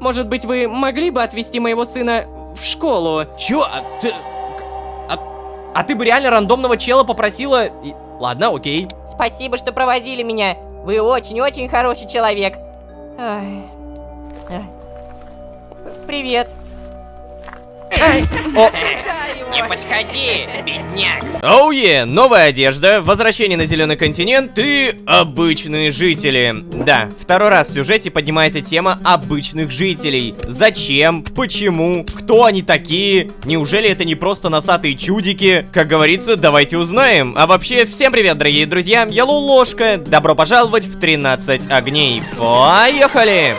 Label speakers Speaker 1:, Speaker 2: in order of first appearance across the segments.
Speaker 1: может быть, вы могли бы отвезти моего сына в школу?
Speaker 2: Чё? А ты бы реально рандомного чела попросила? Ладно, окей.
Speaker 3: Спасибо, что проводили меня. Вы очень-очень хороший человек. Привет.
Speaker 4: Не подходи, бедняк.
Speaker 2: Оу е, новая одежда, возвращение на Зеленый континент и обычные жители. Да, второй раз в сюжете поднимается тема обычных жителей. Зачем? Почему? Кто они такие? Неужели это не просто носатые чудики? Как говорится, давайте узнаем. А вообще, всем привет, дорогие друзья, я Лолошка. Добро пожаловать в 13 огней. Поехали!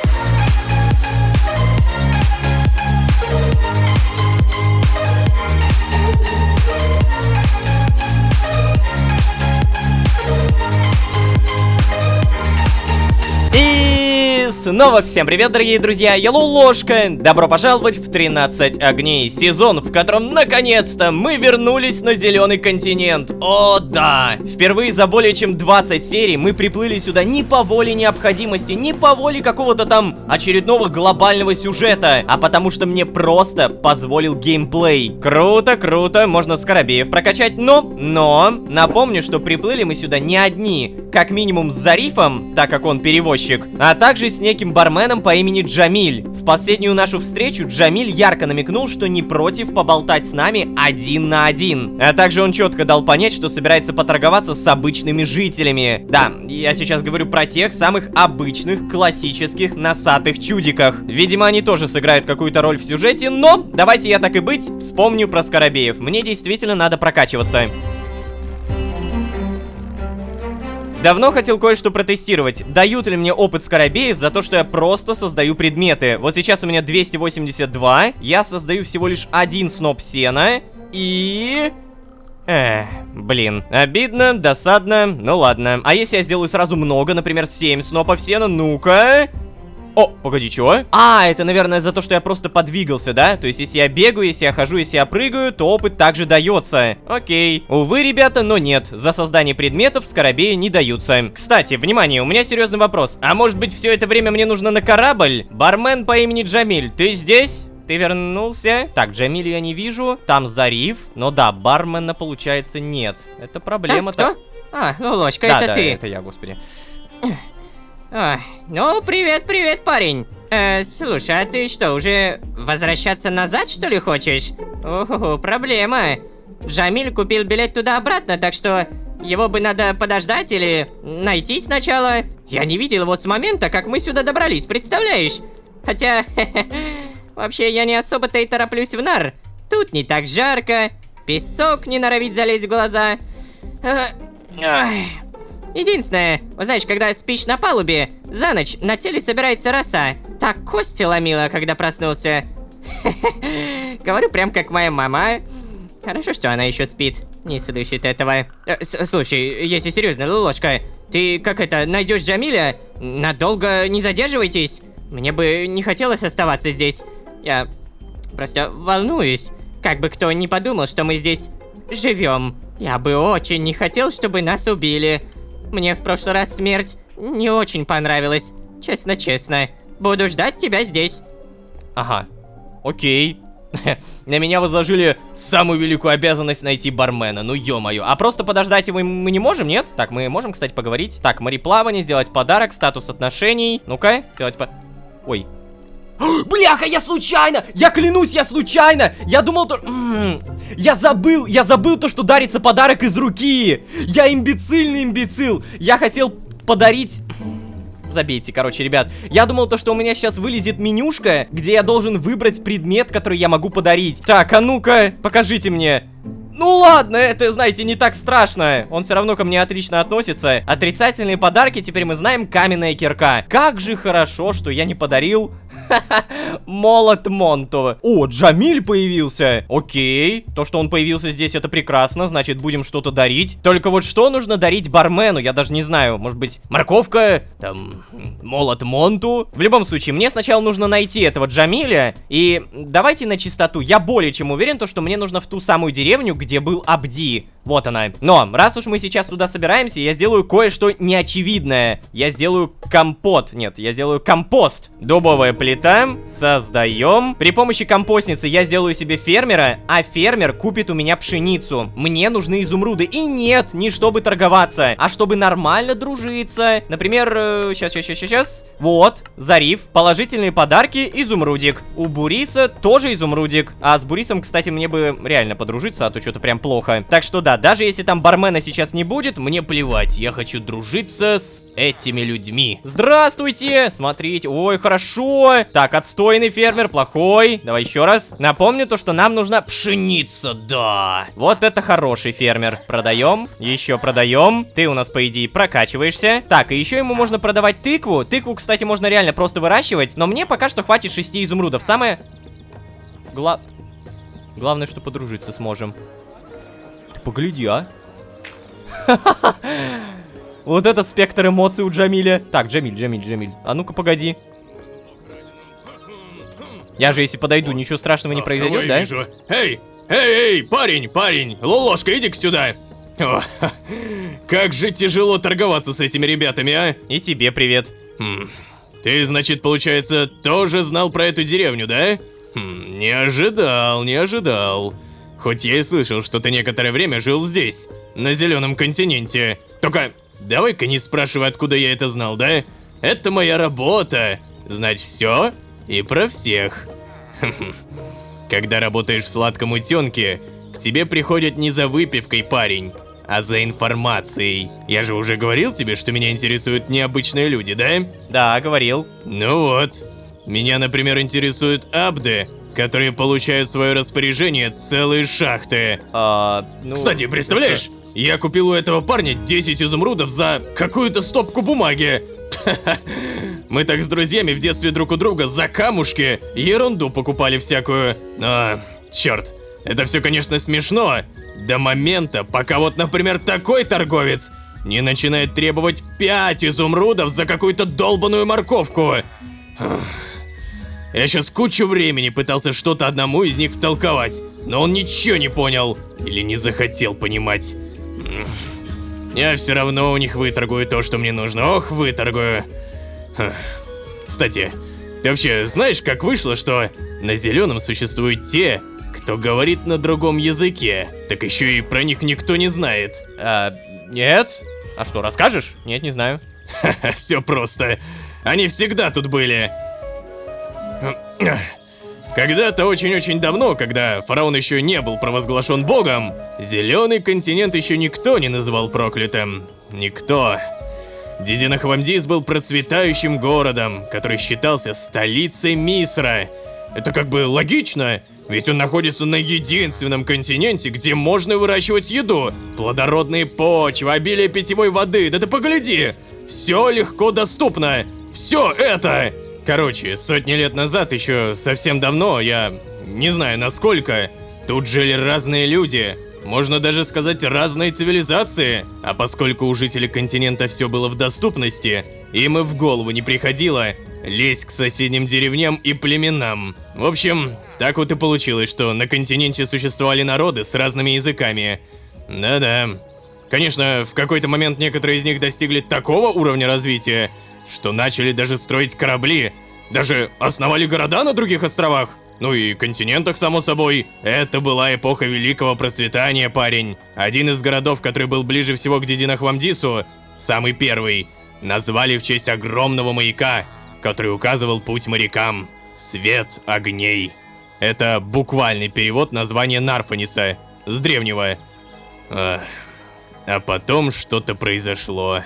Speaker 2: Снова всем привет, дорогие друзья, я Лолошка. Добро пожаловать в 13 огней. Сезон, в котором наконец-то мы вернулись на Зеленый континент. О да! Впервые за более чем 20 серий мы приплыли сюда не по воле необходимости, не по воле какого-то там очередного глобального сюжета, а потому что мне просто позволил геймплей. Круто, круто, можно скоробеев прокачать, но напомню, что приплыли мы сюда не одни. Как минимум с Зарифом, так как он перевозчик, а также с неким барменом по имени Джамиль. В последнюю нашу встречу Джамиль ярко намекнул, что не против поболтать с нами 1 на 1. А также он четко дал понять, что собирается поторговаться с обычными жителями. Да, я сейчас говорю про тех самых обычных, классических, носатых чудиках. Видимо, они тоже сыграют какую-то роль в сюжете, но давайте я так и быть вспомню про скоробеев. Мне действительно надо прокачиваться. Давно хотел кое-что протестировать. Дают ли мне опыт скоробеев за то, что я просто создаю предметы? Вот сейчас у меня 282. Я создаю всего лишь 1 сноп сена. И... блин. Обидно, досадно. Ну ладно. А если я сделаю сразу много, например, 7 снопов сена? Ну-ка... О, погоди, чего? А, это, наверное, за то, что я просто подвигался, да? То есть, если я бегаю, если я хожу, если я прыгаю, то опыт также дается. Окей. Увы, ребята, но нет. За создание предметов скоробеи не даются. Кстати, внимание, у меня серьезный вопрос. А может быть, все это время мне нужно на корабль? Бармен по имени Джамиль, ты здесь? Ты вернулся? Так, Джамиля я не вижу. Там Зариф. Но да, бармена, получается, нет. Это проблема-то.
Speaker 3: Кто? Лолошка,
Speaker 2: да,
Speaker 3: это ты.
Speaker 2: Это я, господи.
Speaker 3: Ну, привет, парень. Слушай, а ты что, уже возвращаться назад, что ли, хочешь? Ого, проблема. Джамиль купил билет туда-обратно, так что его бы надо подождать или найти сначала. Я не видел его с момента, как мы сюда добрались, представляешь? Хотя, вообще, я не особо-то и тороплюсь в нар. Тут не так жарко, песок не норовит залезть в глаза. Единственное, вот знаешь, когда спишь на палубе, за ночь на теле собирается роса. Так кости ломило, когда проснулся. Говорю прям как моя мама. Хорошо, что она еще спит, не слышит этого. Слушай, если серьезно, Лолошка, ты как это, найдешь Джамиля? Надолго не задерживайтесь. Мне бы не хотелось оставаться здесь. Я просто волнуюсь. Как бы кто ни подумал, что мы здесь живем. Я бы очень не хотел, чтобы нас убили. Мне в прошлый раз смерть не очень понравилась. Честно-честно. Буду ждать тебя здесь.
Speaker 2: Ага. Окей. На меня возложили самую великую обязанность найти бармена. Ну ё-моё. А просто подождать его мы не можем, нет? Так, мы можем, кстати, поговорить. Так, мореплавание, сделать подарок, статус отношений. Ну-ка, сделать Ой. Бляха, я случайно! Я клянусь, я случайно! Я думал то... Я забыл то, что дарится подарок из руки! Я имбецильный имбецил! Я хотел подарить... Забейте, короче, ребят. Я думал то, что у меня сейчас вылезет менюшка, где я должен выбрать предмет, который я могу подарить. Так, а ну-ка, покажите мне. Ну ладно, это, знаете, не так страшно. Он все равно ко мне отлично относится. Отрицательные подарки, теперь мы знаем, каменная кирка. Как же хорошо, что я не подарил молот Монту. О, Джамиль появился. Окей. То, что он появился здесь, это прекрасно. Значит, будем что-то дарить. Только вот что нужно дарить бармену, я даже не знаю. Может быть, морковка? Там, молот Монту? В любом случае, мне сначала нужно найти этого Джамиля. И давайте на чистоту. Я более чем уверен, то, что мне нужно в ту самую деревню, где был Абди. Вот она. Но, раз уж мы сейчас туда собираемся, я сделаю кое-что неочевидное. Я сделаю компот. Нет, я сделаю компост. Дубовая плита. Пролетаем, создаем. При помощи компостницы я сделаю себе фермера, а фермер купит у меня пшеницу. Мне нужны изумруды. И нет, не чтобы торговаться, а чтобы нормально дружиться. Например, сейчас. Вот, Зариф, положительные подарки, изумрудик. У Буриса тоже изумрудик. А с Бурисом, кстати, мне бы реально подружиться, а то что-то прям плохо. Так что да, даже если там бармена сейчас не будет, мне плевать. Я хочу дружиться с этими людьми. Здравствуйте! Смотрите, ой, хорошо. Так, отстойный фермер, плохой. Давай еще раз. Напомню то, что нам нужна пшеница, да. Вот это хороший фермер. Продаем, еще продаем. Ты у нас, по идее, прокачиваешься. Так, и еще ему можно продавать тыкву. Тыкву, кстати, можно реально просто выращивать. Но мне пока что хватит 6 изумрудов. Самое... Главное, что подружиться сможем. Ты погляди, а. Вот это спектр эмоций у Джамиля. Так, Джамиль. А ну-ка, погоди. Я же, если подойду, ничего страшного не произойдет, да?
Speaker 5: Вижу. Эй, парень, Лолошка, иди-ка сюда. О, как же тяжело торговаться с этими ребятами, а?
Speaker 2: И тебе привет.
Speaker 5: Ты, значит, получается, тоже знал про эту деревню, да? Не ожидал. Хоть я и слышал, что ты некоторое время жил здесь, на Зеленом континенте. Только давай-ка не спрашивай, откуда я это знал, да? Это моя работа. Знать все и про всех. Когда работаешь в сладком утенке, к тебе приходят не за выпивкой, парень, а за информацией. Я же уже говорил тебе, что меня интересуют необычные люди, да?
Speaker 2: Да, говорил.
Speaker 5: Ну вот. Меня, например, интересуют абды, которые получают в свое распоряжение целые шахты.
Speaker 2: Ну...
Speaker 5: Кстати, представляешь, я купил у этого парня 10 изумрудов за какую-то стопку бумаги. Мы так с друзьями в детстве друг у друга за камушки ерунду покупали всякую. Но, черт, это все, конечно, смешно. До момента, пока вот, например, такой торговец не начинает требовать 5 изумрудов за какую-то долбаную морковку. Я сейчас кучу времени пытался что-то одному из них втолковать, но он ничего не понял или не захотел понимать. Я все равно у них выторгую то, что мне нужно. Ох, выторгую. Кстати, ты вообще знаешь, как вышло, что на Зеленом существуют те, кто говорит на другом языке? Так еще и про них никто не знает.
Speaker 2: Нет. А что, расскажешь? Нет, не знаю.
Speaker 5: Все просто. Они всегда тут были. Когда-то очень-очень давно, когда фараон еще не был провозглашен богом, Зеленый континент еще никто не называл проклятым. Никто. Дидинахвамдис был процветающим городом, который считался столицей Мисра. Это как бы логично, ведь он находится на единственном континенте, где можно выращивать еду. Плодородные почвы, обилие питьевой воды, да ты погляди! Все легко доступно! Все это! Короче, сотни лет назад, еще совсем давно, я не знаю насколько, тут жили разные люди, можно даже сказать разные цивилизации. А поскольку у жителей континента все было в доступности, им и в голову не приходило лезть к соседним деревням и племенам. В общем, так вот и получилось, что на континенте существовали народы с разными языками. Да-да. Конечно, в какой-то момент некоторые из них достигли такого уровня развития, что начали даже строить корабли, даже основали города на других островах, ну и континентах, само собой. Это была эпоха великого процветания, парень. Один из городов, который был ближе всего к Дидинахвамдису, самый первый, назвали в честь огромного маяка, который указывал путь морякам. Свет огней. Это буквальный перевод названия Нарфаниса, с древнего. А потом что-то произошло.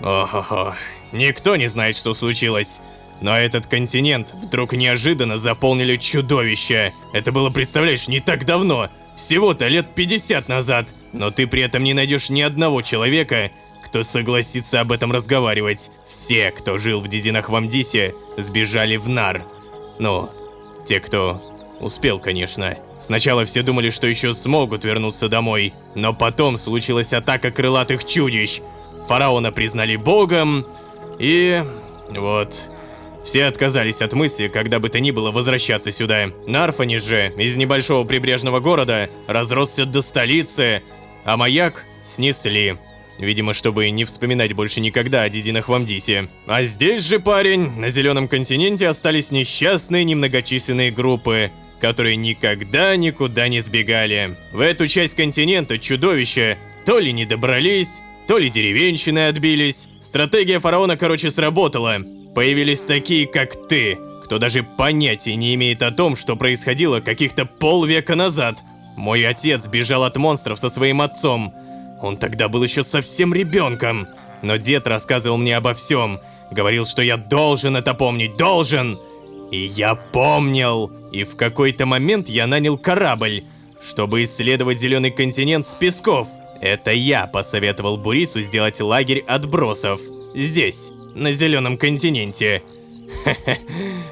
Speaker 5: Ох-охо. Никто не знает, что случилось. Но этот континент вдруг неожиданно заполнили чудовища. Это было, представляешь, не так давно. Всего-то лет 50 назад. Но ты при этом не найдешь ни одного человека, кто согласится об этом разговаривать. Все, кто жил в Дидинахвамдисе, сбежали в Нар. Ну, те, кто успел, конечно. Сначала все думали, что еще смогут вернуться домой. Но потом случилась атака крылатых чудищ. Фараона признали богом. И вот, все отказались от мысли, когда бы то ни было, возвращаться сюда. Нарфанис же из небольшого прибрежного города разросся до столицы, а маяк снесли. Видимо, чтобы не вспоминать больше никогда о Диди Нахвамдисе. А здесь же, парень, на Зеленом континенте остались несчастные немногочисленные группы, которые никогда никуда не сбегали. В эту часть континента чудовища то ли не добрались, то ли деревенщины отбились. Стратегия фараона, короче, сработала. Появились такие, как ты, кто даже понятия не имеет о том, что происходило каких-то полвека назад. Мой отец бежал от монстров со своим отцом. Он тогда был еще совсем ребенком. Но дед рассказывал мне обо всем. Говорил, что я должен это помнить, должен. И я помнил. И в какой-то момент я нанял корабль, чтобы исследовать Зеленый континент с песков. Это я посоветовал Бурису сделать лагерь отбросов. Здесь, на Зеленом континенте.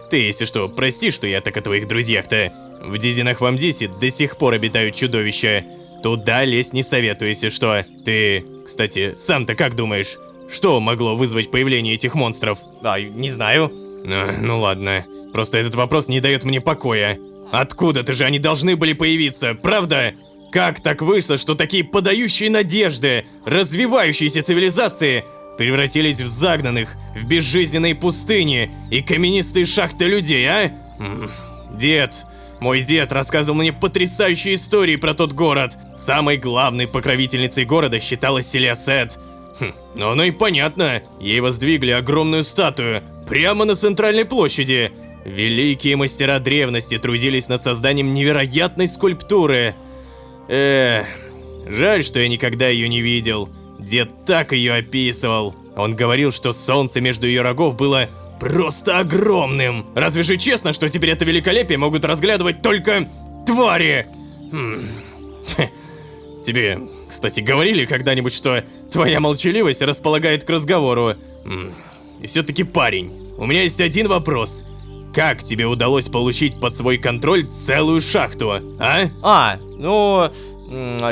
Speaker 5: Ты, если что, прости, что я так о твоих друзьях-то. В Диди Нахвамдисе до сих пор обитают чудовища. Туда лезть не советую, если что. Ты, кстати, сам-то как думаешь, что могло вызвать появление этих монстров?
Speaker 2: Да, не знаю.
Speaker 5: Ну ладно. Просто этот вопрос не дает мне покоя. Откуда-то же они должны были появиться, правда? Как так вышло, что такие подающие надежды, развивающиеся цивилизации превратились в загнанных, в безжизненные пустыни и каменистые шахты людей, а? Мой дед рассказывал мне потрясающие истории про тот город. Самой главной покровительницей города считалась Селиасет. Но оно и понятно. Ей воздвигли огромную статую прямо на центральной площади. Великие мастера древности трудились над созданием невероятной скульптуры. Жаль, что я никогда ее не видел. Дед так ее описывал. Он говорил, что солнце между ее рогов было просто огромным. Разве же честно, что теперь это великолепие могут разглядывать только твари? Тебе, кстати, говорили когда-нибудь, что твоя молчаливость располагает к разговору? И все-таки, парень, у меня есть один вопрос. Как тебе удалось получить под свой контроль целую шахту, а?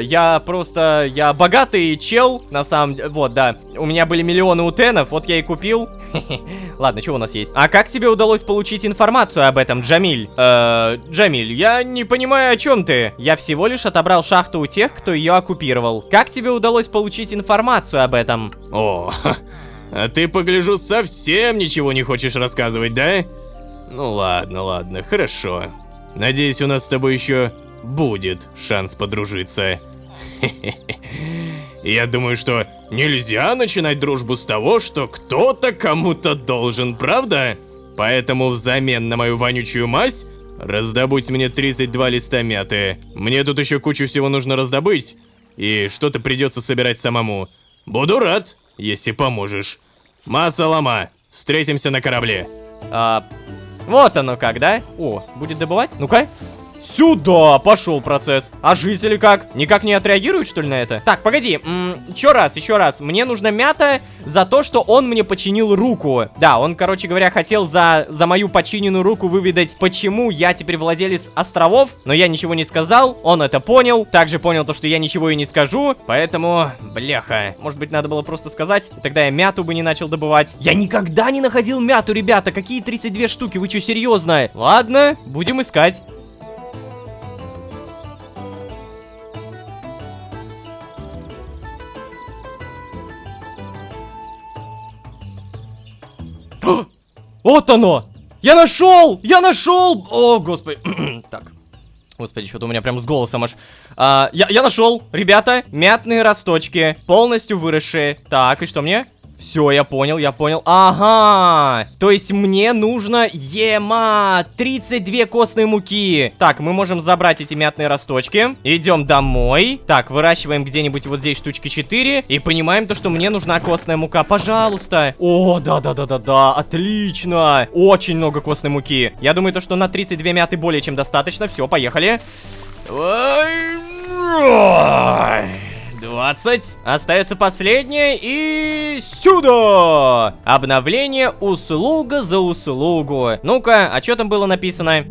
Speaker 2: Я богатый чел, на самом деле, вот, да. У меня были миллионы утенов, вот я и купил. Ладно, что у нас есть? А как тебе удалось получить информацию об этом, Джамиль? Джамиль, я не понимаю, о чем ты. Я всего лишь отобрал шахту у тех, кто ее оккупировал. Как тебе удалось получить информацию об этом?
Speaker 5: О, а ты, погляжу, совсем ничего не хочешь рассказывать, да? Ну ладно, хорошо. Надеюсь, у нас с тобой еще будет шанс подружиться. Я думаю, что нельзя начинать дружбу с того, что кто-то кому-то должен, правда? Поэтому взамен на мою вонючую мазь раздобудь мне 32 листа мяты. Мне тут еще кучу всего нужно раздобыть, и что-то придется собирать самому. Буду рад, если поможешь. Ма-салама, встретимся на корабле.
Speaker 2: Вот оно как, да? О, будет добывать? Ну-ка. Сюда пошел процесс. А жители как? Никак не отреагируют, что ли, на это? Так, погоди. Еще раз. Мне нужна мята за то, что он мне починил руку. Да, он, короче говоря, хотел за мою починенную руку выведать, почему я теперь владелец островов. Но я ничего не сказал. Он это понял. Также понял то, что я ничего и не скажу. Поэтому, бляха. Может быть, надо было просто сказать. И тогда я мяту бы не начал добывать. Я никогда не находил мяту, ребята. Какие 32 штуки? Вы что, серьезно? Ладно, будем искать. Вот оно! Я нашел! О, господи. Так. Господи, что-то у меня прям с голосом аж. Я нашел, ребята, мятные росточки, полностью выросшие. Так, и что мне? Все, я понял. Ага, то есть мне нужно 32 костной муки. Так, мы можем забрать эти мятные росточки. Идем домой. Так, выращиваем где-нибудь вот здесь штучки 4. И понимаем то, что мне нужна костная мука. Пожалуйста. О, да, отлично. Очень много костной муки. Я думаю, то, что на 32 мяты более чем достаточно. Все, поехали. 20. Остается последнее и сюда. Обновление услуга за услугу. Ну-ка, а что там было написано?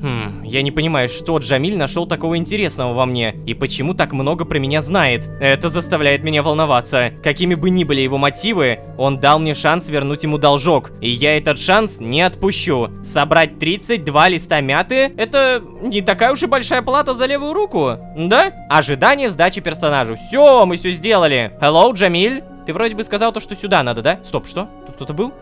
Speaker 2: Я не понимаю, что Джамиль нашел такого интересного во мне и почему так много про меня знает. Это заставляет меня волноваться. Какими бы ни были его мотивы, он дал мне шанс вернуть ему должок. И я этот шанс не отпущу. Собрать 32 листа мяты — это не такая уж и большая плата за левую руку, да? Ожидание сдачи персонажу. Все, мы все сделали. Hello, Джамиль. Ты вроде бы сказал то, что сюда надо, да? Стоп, что? Тут кто-то был?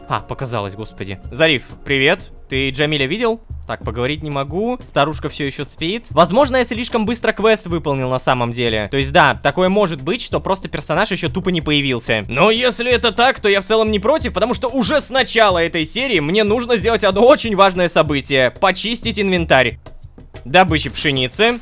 Speaker 2: А, показалось, господи. Зариф, привет. Ты Джамиля видел? Так, поговорить не могу. Старушка все еще спит. Возможно, я слишком быстро квест выполнил на самом деле. То есть, да, такое может быть, что просто персонаж еще тупо не появился. Но если это так, то я в целом не против, потому что уже с начала этой серии мне нужно сделать одно очень важное событие. Почистить инвентарь. Добыча пшеницы.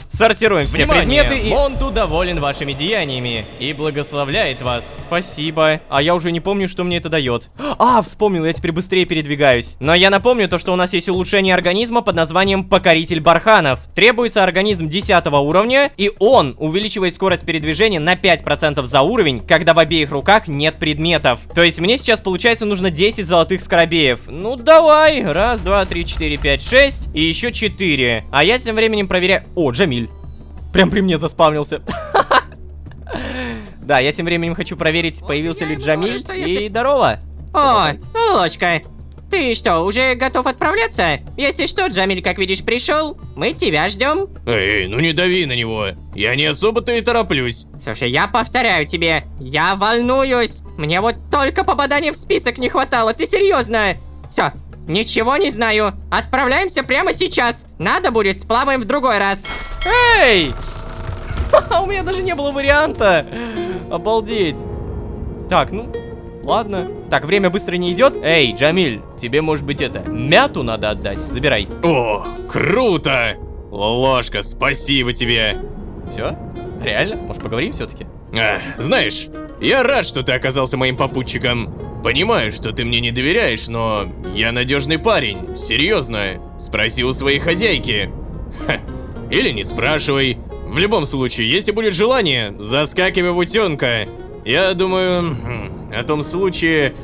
Speaker 2: Сортируем все предметы, и Монту доволен вашими деяниями и благословляет вас. Спасибо. А я уже не помню, что мне это дает. А, вспомнил, я теперь быстрее передвигаюсь. Но я напомню то, что у нас есть улучшение организма под названием Покоритель Барханов. Требуется организм 10 уровня, и он увеличивает скорость передвижения на 5% за уровень, когда в обеих руках нет предметов. То есть мне сейчас, получается, нужно 10 золотых скоробеев. Ну, давай. Раз, два, три, четыре, пять, 6. И еще 4. А я тем временем проверяю... О, Джамиль. Прям при мне заспавнился. Да, я тем временем хочу проверить, появился ли Джамиль. И здорово.
Speaker 3: О, Ложка. Ты что, уже готов отправляться? Если что, Джамиль, как видишь, пришел. Мы тебя ждем.
Speaker 5: Эй, ну не дави на него. Я не особо-то и тороплюсь.
Speaker 3: Слушай, я повторяю тебе, я волнуюсь. Мне вот только попадания в список не хватало, ты серьезно? Все, ничего не знаю. Отправляемся прямо сейчас. Надо будет, сплаваем в другой раз.
Speaker 2: Эй! У меня даже не было варианта. Обалдеть. Так, ну, ладно. Так, время быстро не идет. Эй, Джамиль, тебе, может быть, это, мяту надо отдать? Забирай.
Speaker 5: О, круто! Ложка, спасибо тебе.
Speaker 2: Все? Реально? Может, поговорим все-таки?
Speaker 5: Знаешь, я рад, что ты оказался моим попутчиком. Понимаю, что ты мне не доверяешь, но я надежный парень. Серьезно. Спроси у своей хозяйки. Ха. Или не спрашивай. В любом случае, если будет желание, заскакивай в утенка. Я думаю, о том случае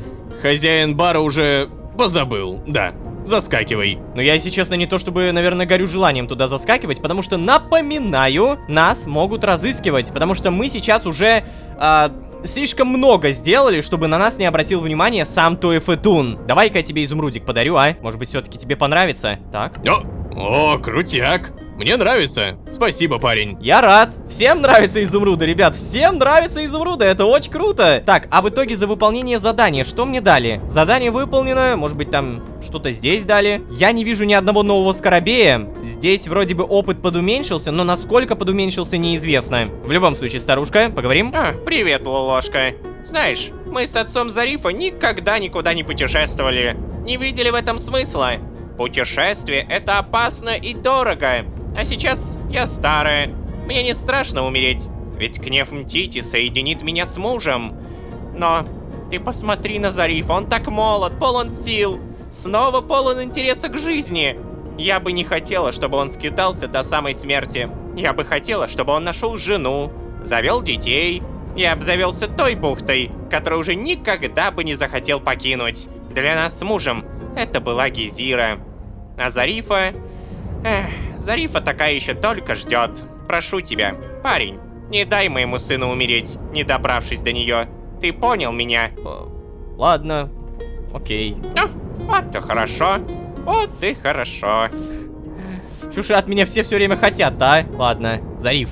Speaker 5: хозяин бара уже позабыл. Да, заскакивай.
Speaker 2: Но я, если честно, не то чтобы, наверное, горю желанием туда заскакивать, потому что, напоминаю, нас могут разыскивать, потому что мы сейчас уже слишком много сделали, чтобы на нас не обратил внимания сам Туэфетун. Давай-ка я тебе изумрудик подарю, а? Может быть, все-таки тебе понравится? Так.
Speaker 5: О, крутяк. Мне нравится. Спасибо, парень.
Speaker 2: Я рад. Всем нравятся изумруды, ребят. Всем нравятся изумруды. Это очень круто. Так, а в итоге за выполнение задания что мне дали? Задание выполнено. Может быть, там что-то здесь дали. Я не вижу ни одного нового скоробея. Здесь вроде бы опыт подуменьшился, но насколько подуменьшился, неизвестно. В любом случае, старушка, поговорим?
Speaker 4: Привет, Лолошка. Знаешь, мы с отцом Зарифа никогда никуда не путешествовали. Не видели в этом смысла. Путешествие — это опасно и дорого. А сейчас я старая. Мне не страшно умереть, ведь гнев Мтити соединит меня с мужем. Но ты посмотри на Зарифа, он так молод, полон сил, снова полон интереса к жизни. Я бы не хотела, чтобы он скитался до самой смерти. Я бы хотела, чтобы он нашел жену, завел детей и обзавелся той бухтой, которую уже никогда бы не захотел покинуть. Для нас с мужем это была Гизира. А Зарифа... Зарифа такая еще только ждет. Прошу тебя, парень, не дай моему сыну умереть, не добравшись до нее. Ты понял меня?
Speaker 2: Ладно. Окей.
Speaker 4: Ну, вот и хорошо. Вот и хорошо.
Speaker 2: Чушь от меня все время хотят, а? Ладно. Зариф,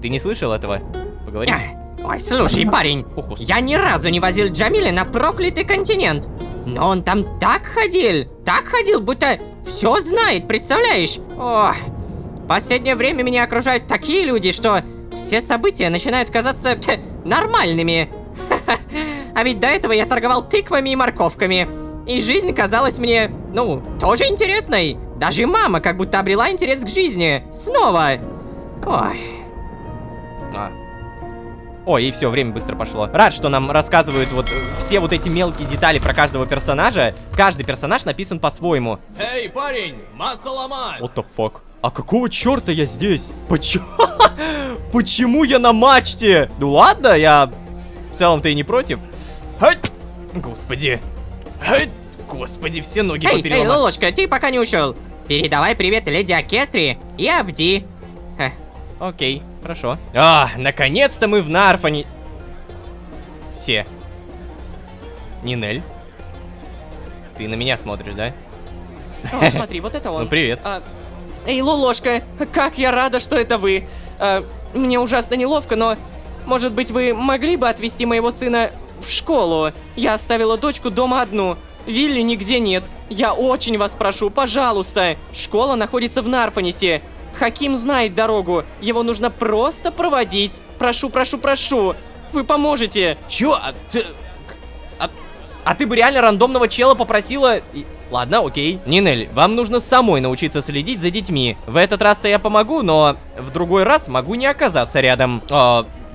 Speaker 2: ты не слышал этого? Поговорим.
Speaker 3: Ой, слушай, парень, я ни разу не возил Джамиля на проклятый континент. Но он там так ходил, будто все знает, представляешь? Ох, в последнее время меня окружают такие люди, что все события начинают казаться нормальными. А ведь до этого я торговал тыквами и морковками. И жизнь казалась мне, ну, тоже интересной. Даже мама как будто обрела интерес к жизни. Снова. Ой.
Speaker 2: Ой, и все, время быстро пошло. Рад, что нам рассказывают вот все вот эти мелкие детали про каждого персонажа. Каждый персонаж написан по-своему.
Speaker 5: Эй, парень, масса-лома!
Speaker 2: What the fuck? А какого черта я здесь? Почему? Почему я на мачте? Ну ладно, я в целом-то и не против. Господи. Господи, все ноги попереломаны.
Speaker 3: Эй, Лолочка, ты пока не ушел. Передавай привет леди Акетри и Абди.
Speaker 2: Окей, хорошо. Наконец-то мы в Нарфане. Все. Нинель. Ты на меня смотришь, да?
Speaker 1: О, смотри, вот это он.
Speaker 2: Ну, привет.
Speaker 1: Эй, Лолошка, как я рада, что это вы. Мне ужасно неловко, но, может быть, вы могли бы отвезти моего сына в школу? Я оставила дочку дома одну. Вилли нигде нет. Я очень вас прошу, пожалуйста. Школа находится в Нарфанисе. Хаким знает дорогу. Его нужно просто проводить. Прошу, прошу, прошу. Вы поможете.
Speaker 2: Чё? А ты бы реально рандомного чела попросила... Ладно, окей. Нинель, вам нужно самой научиться следить за детьми. В этот раз-то я помогу, но в другой раз могу не оказаться рядом.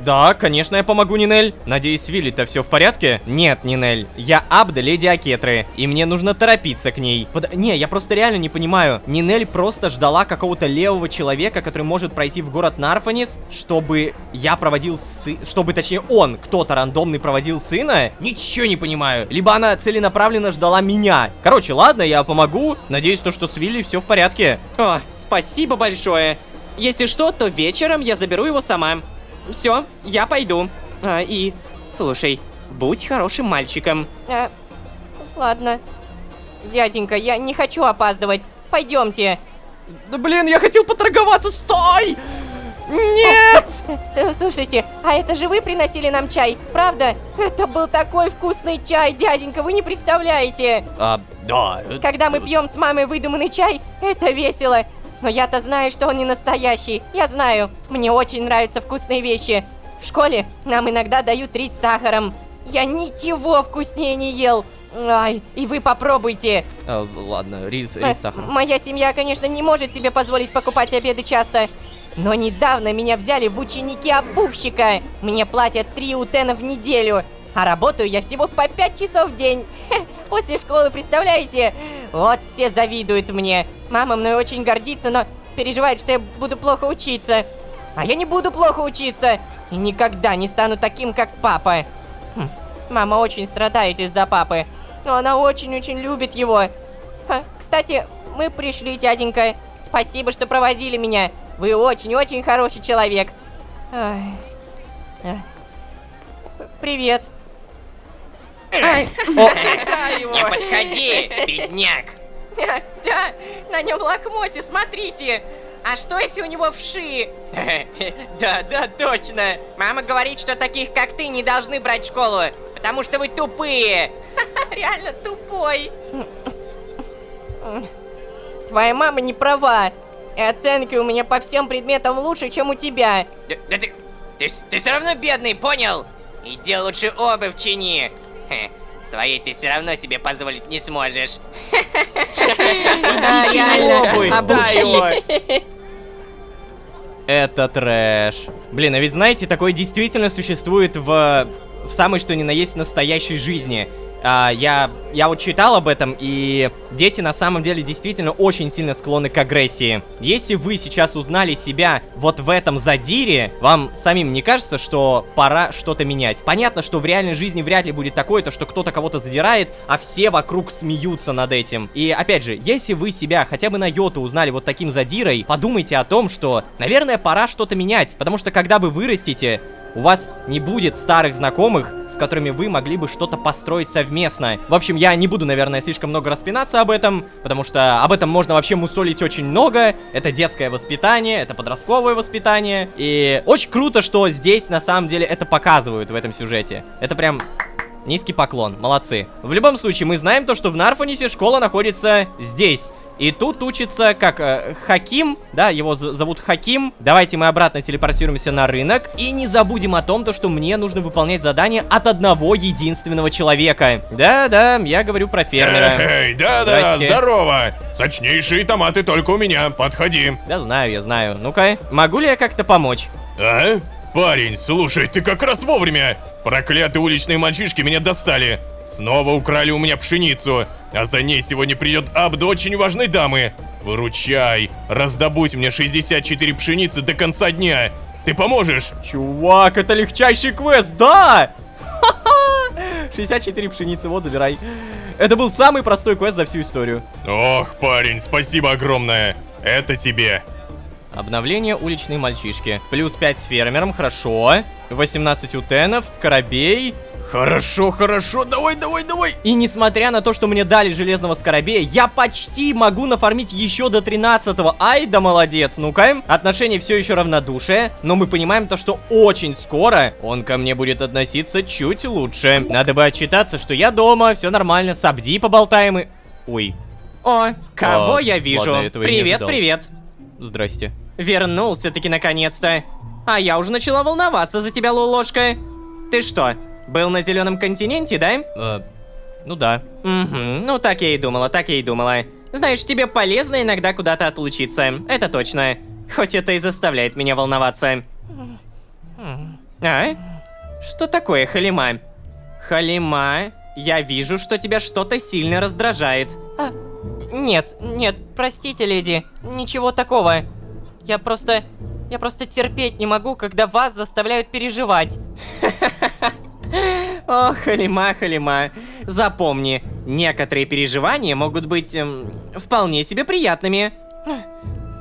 Speaker 2: Да, конечно, я помогу, Нинель. Надеюсь, с Вилли-то все в порядке? Нет, Нинель, я Абда леди Акетры, и мне нужно торопиться к ней. Не, я просто реально не понимаю. Нинель просто ждала какого-то левого человека, который может пройти в город Нарфанис, чтобы я проводил чтобы, точнее, он, кто-то рандомный проводил сына? Ничего не понимаю. Либо она целенаправленно ждала меня. Короче, ладно, я помогу. Надеюсь, что с Вилли все в порядке.
Speaker 1: О, спасибо большое. Если что, то вечером я заберу его сама. Все, я пойду. Слушай, будь хорошим мальчиком.
Speaker 3: Ладно. Дяденька, я не хочу опаздывать. Пойдемте.
Speaker 2: Да блин, я хотел поторговаться, стой! Нет!
Speaker 3: Слушайте, а это же вы приносили нам чай, правда? Это был такой вкусный чай, дяденька, вы не представляете.
Speaker 2: Да.
Speaker 3: Когда мы пьем с мамой выдуманный чай, это весело. Но я-то знаю, что он не настоящий. Я знаю, мне очень нравятся вкусные вещи. В школе нам иногда дают рис с сахаром. Я ничего вкуснее не ел. Ай, и вы попробуйте.
Speaker 2: Ладно, рис с сахаром.
Speaker 3: Моя семья, конечно, не может себе позволить покупать обеды часто. Но недавно меня взяли в ученики обувщика. Мне платят 3 утена в неделю. А работаю я всего по 5 часов в день. После школы, представляете? Вот все завидуют мне. Мама мной очень гордится, но переживает, что я буду плохо учиться. А я не буду плохо учиться. И никогда не стану таким, как папа. Мама очень страдает из-за папы. Но она очень-очень любит его. Кстати, мы пришли, дяденька. Спасибо, что проводили меня. Вы очень-очень хороший человек. Привет.
Speaker 4: Не подходи, бедняк.
Speaker 3: Да, на нем лохмотья, смотрите. А что, если у него вши? Да, точно. Мама говорит, что таких, как ты, не должны брать в школу, потому что вы тупые. Реально тупой. Твоя мама не права. И оценки у меня по всем предметам лучше, чем у тебя.
Speaker 4: Да ты все равно бедный, понял? Иди лучше обувь чини. Своей ты все равно себе позволить не сможешь.
Speaker 3: Реально,
Speaker 2: Это трэш. Блин, а ведь знаете, такое действительно существует в самой что ни на есть настоящей жизни. Я вот читал об этом, и дети на самом деле действительно очень сильно склонны к агрессии. Если вы сейчас узнали себя вот в этом задире, вам самим не кажется, что пора что-то менять? Понятно, что в реальной жизни вряд ли будет такое, то что кто-то кого-то задирает, а все вокруг смеются над этим. И опять же, если вы себя хотя бы на йоту узнали вот таким задирой, подумайте о том, что, наверное, пора что-то менять. Потому что когда вы вырастете, у вас не будет старых знакомых, с которыми вы могли бы что-то построить совместно. В общем, я не буду, наверное, слишком много распинаться об этом, потому что об этом можно вообще мусолить очень много. Это детское воспитание, это подростковое воспитание. И очень круто, что здесь на самом деле это показывают в этом сюжете. Это прям... низкий поклон, молодцы. В любом случае, мы знаем то, что в Нарфанисе школа находится здесь. И тут учится, как, Хаким, да, его зовут Хаким. Давайте мы обратно телепортируемся на рынок. И не забудем о том, то, что мне нужно выполнять задание от одного единственного человека. Да-да, я говорю про фермера.
Speaker 5: Эй, да-да, здорово. Сочнейшие томаты только у меня, подходи.
Speaker 2: Да знаю, я знаю. Ну-ка, могу ли я как-то помочь?
Speaker 5: А? Парень, слушай, ты как раз вовремя. Проклятые уличные мальчишки меня достали. Снова украли у меня пшеницу, а за ней сегодня придет Абда очень важной дамы. Выручай, раздобудь мне 64 пшеницы до конца дня. Ты поможешь?
Speaker 2: Чувак, это легчайший квест, да! 64 пшеницы, вот, забирай. Это был самый простой квест за всю историю.
Speaker 5: Ох, парень, спасибо огромное. Это тебе.
Speaker 2: Обновление уличные мальчишки. Плюс 5 с фермером, хорошо. 18 утенов, скоробей.
Speaker 5: Хорошо, хорошо, давай, давай, давай.
Speaker 2: И несмотря на то, что мне дали железного скоробея, я почти могу нафармить еще до 13-го. Ай, да молодец, ну-ка. Отношение все еще равнодушие, но мы понимаем то, что очень скоро он ко мне будет относиться чуть лучше. Надо бы отчитаться, что я дома, все нормально, с Абди поболтаем и... Ой,
Speaker 3: О, кого
Speaker 2: А,
Speaker 3: я вижу?
Speaker 2: ладно, этого я не
Speaker 3: Привет,
Speaker 2: ожидал.
Speaker 3: привет.
Speaker 2: здрасте.
Speaker 3: Вернулся-таки наконец-то. А я уже начала волноваться за тебя, Лулошка. Ты что, был на Зеленом континенте, да?
Speaker 2: Ну да.
Speaker 3: Угу, ну так я и думала, так я и думала. Знаешь, тебе полезно иногда куда-то отлучиться, это точно. Хоть это и заставляет меня волноваться. А? Что такое, Халима? Халима, я вижу, что тебя что-то сильно раздражает.
Speaker 1: Нет, нет, простите, леди, ничего такого. Я просто терпеть не могу, когда вас заставляют переживать.
Speaker 3: О, Халима, Халима, запомни, некоторые переживания могут быть вполне себе приятными.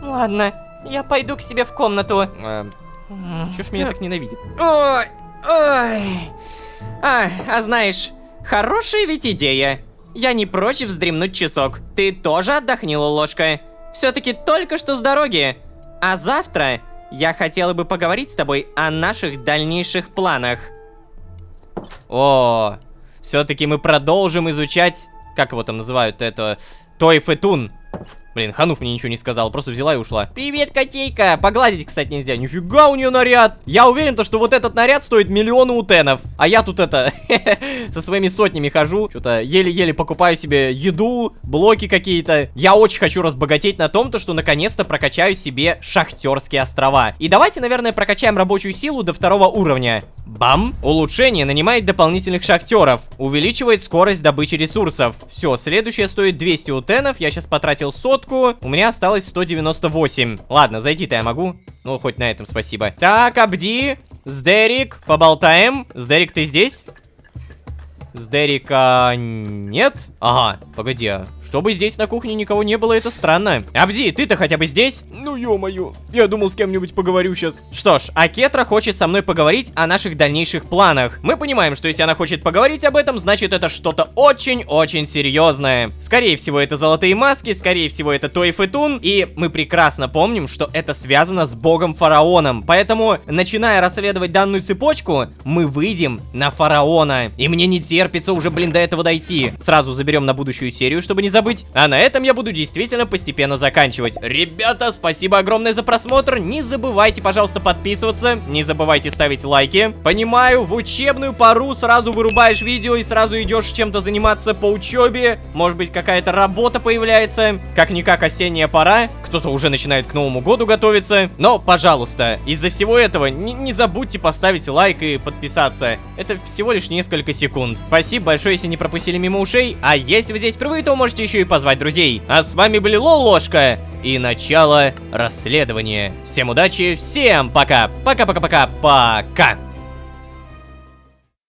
Speaker 1: Ладно, я пойду к себе в комнату.
Speaker 2: Чё ж меня так ненавидит?
Speaker 3: Ой, ой. А знаешь, хорошая ведь идея. Я не прочь вздремнуть часок. Ты тоже отдохни, Лулошка. Все-таки только что с дороги. А завтра я хотела бы поговорить с тобой о наших дальнейших планах.
Speaker 2: О, все-таки мы продолжим изучать, как его там называют, это, Тойфетун. Блин, Хануф мне ничего не сказал, просто взяла и ушла. Привет, котейка! Погладить, кстати, нельзя. Нифига у нее наряд! Я уверен, то, что вот этот наряд стоит миллионы утенов. А я тут это, со своими сотнями хожу. Что-то еле-еле покупаю себе еду, блоки какие-то. Я очень хочу разбогатеть на том, то, что наконец-то прокачаю себе шахтерские острова. И давайте, наверное, прокачаем рабочую силу до 2-го уровня. Бам! Улучшение нанимает дополнительных шахтеров. Увеличивает скорость добычи ресурсов. Все, следующее стоит 200 утенов. Я сейчас потратил 100. У меня осталось 198. Ладно, зайти-то я могу. Ну, хоть на этом спасибо. Так, Абди, Сдерик, поболтаем. Сдерик, ты здесь? Сдерика нет? Ага, погоди, чтобы здесь на кухне никого не было, это странно. Абди, ты-то хотя бы здесь? Ну, ё-моё, я думал, с кем-нибудь поговорю сейчас. Что ж, а Кетра хочет со мной поговорить о наших дальнейших планах. Мы понимаем, что если она хочет поговорить об этом, значит это что-то очень-очень серьезное. Скорее всего, это золотые маски, скорее всего, это Тойфетун. И мы прекрасно помним, что это связано с богом фараоном. Поэтому, начиная расследовать данную цепочку, мы выйдем на фараона. И мне не терпится уже, блин, до этого дойти. Сразу заберем на будущую серию, чтобы не забыть. А на этом я буду действительно постепенно заканчивать. Ребята, спасибо огромное за просмотр. Не забывайте, пожалуйста, подписываться. Не забывайте ставить лайки. Понимаю, в учебную пору сразу вырубаешь видео и сразу идешь чем-то заниматься по учебе. Может быть, какая-то работа появляется. Как-никак осенняя пора. Кто-то уже начинает к Новому году готовиться. Но, пожалуйста, из-за всего этого не забудьте поставить лайк и подписаться. Это всего лишь несколько секунд. Спасибо большое, если не пропустили мимо ушей. А если вы здесь впервые, то можете еще и позвать друзей. А с вами были Лолошка и начало расследования. Всем удачи, всем пока. Пока-пока-пока-пока.